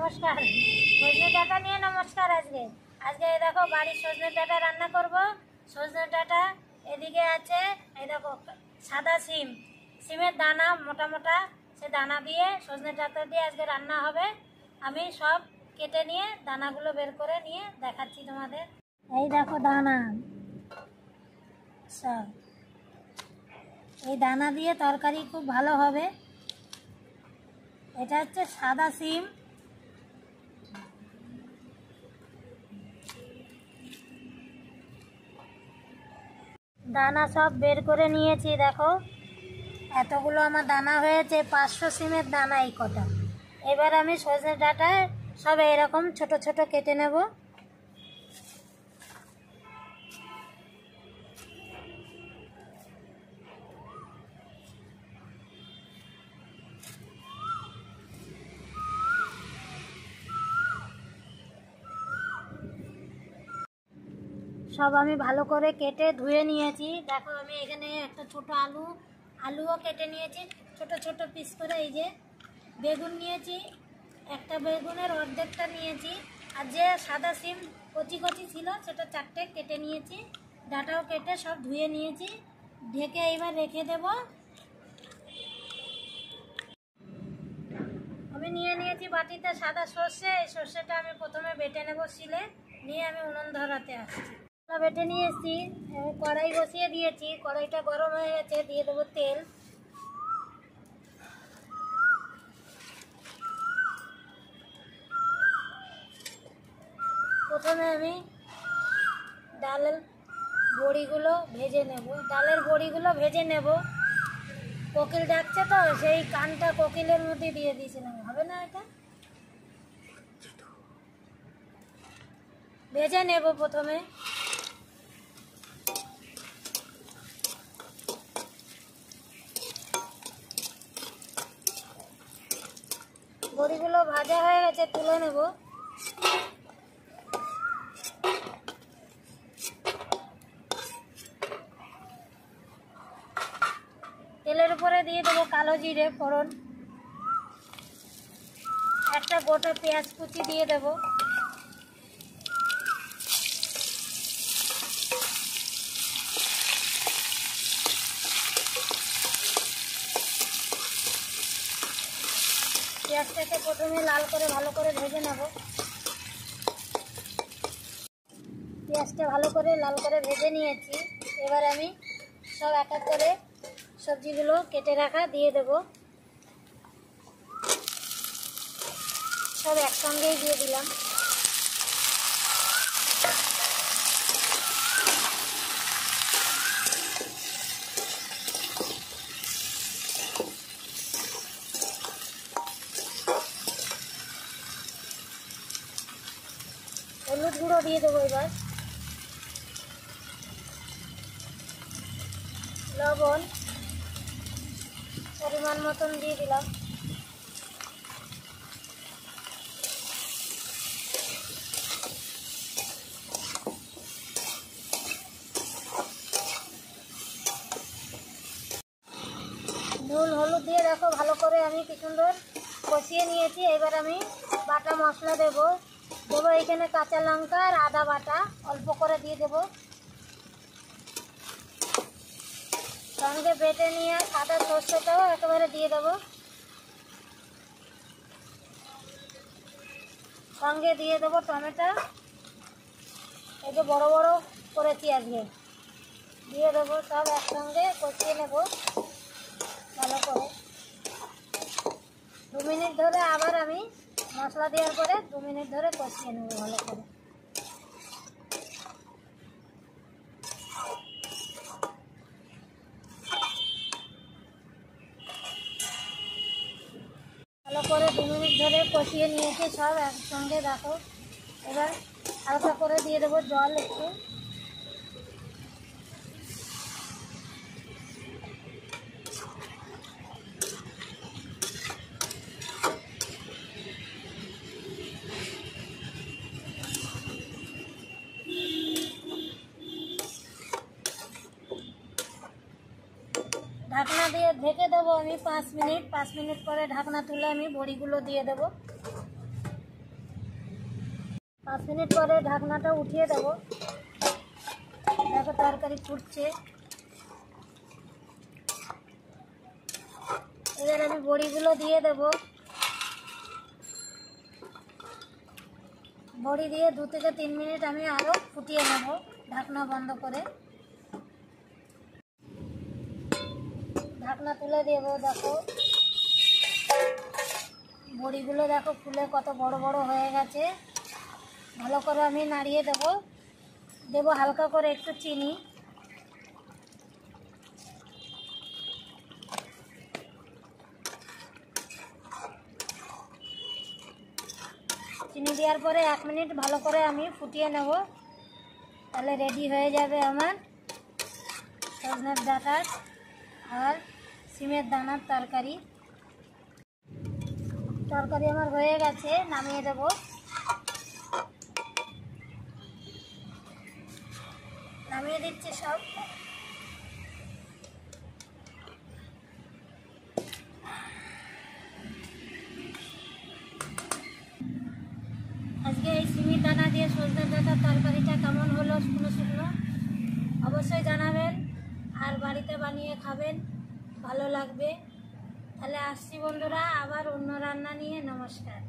নমস্কার। সজনে ডাঁটা নিয়ে নমস্কার। আজকে আজকে এই দেখো বাড়ির সজনে ডাঁটা রান্না করব। সজনে ডাঁটা এদিকে আছে, এই দেখো সাদা সিমের দানা মোটা মোটা, সে দানা দিয়ে সজনে ডাঁটা দিয়ে আজকে রান্না হবে। আমি সব কেটে নিয়ে দানাগুলো বের করে নিয়ে দেখাচ্ছি তোমাদের। এই দেখো দানা, সব এই দানা দিয়ে তরকারি খুব ভালো হবে। এটা হচ্ছে সাদা সিম, দানা সব বের করে নিয়েছি। দেখো এতগুলো আমার দানা হয়েছে, 500 সিমের দানা এই কটা। এবার আমি সজনে ডাঁটা সব এরকম ছোট ছোট কেটে নেব। সব আমি ভালো করে কেটে ধুয়ে নিয়েছি। দেখো আমি এখানে একটা ছোট আলুও কেটে নিয়েছি ছোট ছোট পিস করে। এই যে বেগুন নিয়েছি, একটা বেগুনের অর্ধেকটা নিয়েছি। আর যে সাদা সিম কচি কচি ছিল সেটা 4টে কেটে নিয়েছি। ডাঁটাও কেটে সব ধুয়ে নিয়েছি। ঢেকে এইবার রেখে দেব। আমি নিয়ে নিয়েছি বাটিতে সাদা সর্ষে। এই সর্ষেটা আমি প্রথমে বেটে নেব শিলে, নিয়ে আমি উনুন ধরাতে আসছি। বেটে নিয়ে এসেছি, কড়াই বসিয়ে দিয়েছি। কড়াইটা গরম হয়ে গেছে, দিয়ে দেবো তেল। প্রথমে আমি ডালের বড়িগুলো ভেজে নেব। কোকিল ডাকছে তো, সেই কানটা কোকিলের মধ্যে দিয়ে দিয়েছিলাম, হবে না? এটা ভেজে নেব প্রথমে। বড়িগুলো ভাজা হয়ে গেছে, তুলে নেব। তেলের উপরে দিয়ে দেবো কালো জিরে ফোড়ন, একটা গোটা পেঁয়াজ কুচি দিয়ে দেব। পেঁয়াজটাকে প্রথমে লাল করে ভালো করে ভেজে নেব। পেঁয়াজটা ভালো করে লাল করে ভেজে নিয়েছি। এবার আমি সব এক এক করে সবজিগুলো কেটে রাখা দিয়ে দেব। সব একসঙ্গেই দিয়ে দিলাম। হলুদ গুঁড়ো দিয়ে দেবো। এবার লবণ পরিমাণ মতন দিয়ে দিলাম। নুন হলুদ দিয়ে দেখো ভালো করে আমি কি সুন্দর কষিয়ে নিয়েছি। এবার আমি বাটা মশলা দেবো এখানে কাঁচা লঙ্কা আর আদা বাটা অল্প করে দিয়ে দেবো। সঙ্গে বেটে নিয়ে সাদা সর্ষেটাও একেবারে দিয়ে দেবো। সঙ্গে দিয়ে দেবো টমেটো, এই যে বড় বড় করেছি আজকে, দিয়ে দেবো। সব একসঙ্গে কষিয়ে নেব ভালো করে। 2 মিনিট ধরে আবার আমি মশলা দেওয়ার পরে 2 মিনিট ধরে কষিয়ে নেব ভালো করে। ভালো করে 2 মিনিট ধরে কষিয়ে নিয়েছি সব একসঙ্গে। দেখো এবার হালকা করে দিয়ে দেবো জল একটু। ঢাকনা দিয়ে ঢেকে দেবো আমি 5 মিনিট। 5 মিনিট পরে ঢাকনা তুলে আমি বড়িগুলো দিয়ে দেবো। 5 মিনিট পরে ঢাকনাটা উঠিয়ে দেব। দেখো তরকারি ফুটছে। এবার আমি বড়িগুলো দিয়ে দেব। বড়ি দিয়ে 2 থেকে 3 মিনিট আমি আরও ফুটিয়ে নেব ঢাকনা বন্ধ করে। ঢাকনা তুলে দেব। দেখো বড়িগুলো দেখো ফুলে কত বড় বড় হয়ে গেছে। ভালো করে আমি নাড়িয়ে দেব। দেব হালকা করে একটু চিনি। চিনি দেওয়ার পরে 1 মিনিট ভালো করে আমি ফুটিয়ে নেব। তাহলে রেডি হয়ে যাবে আমার সজনের ডাঁটার আর সিমের দানার তরকারি। তরকারি আমার হয়ে গেছে, নামিয়ে দেব। নামিয়ে দিচ্ছি সব। আজকে এই সিমের দানা দিয়ে সজনের ডাঁটার তরকারিটা কেমন হলো শুকনো শুকনো অবশ্যই জানাবেন, আর বাড়িতে বানিয়ে খাবেন, ভালো লাগবে। তাহলে আসছি বন্ধুরা, আবার অন্য রান্না নিয়ে। নমস্কার।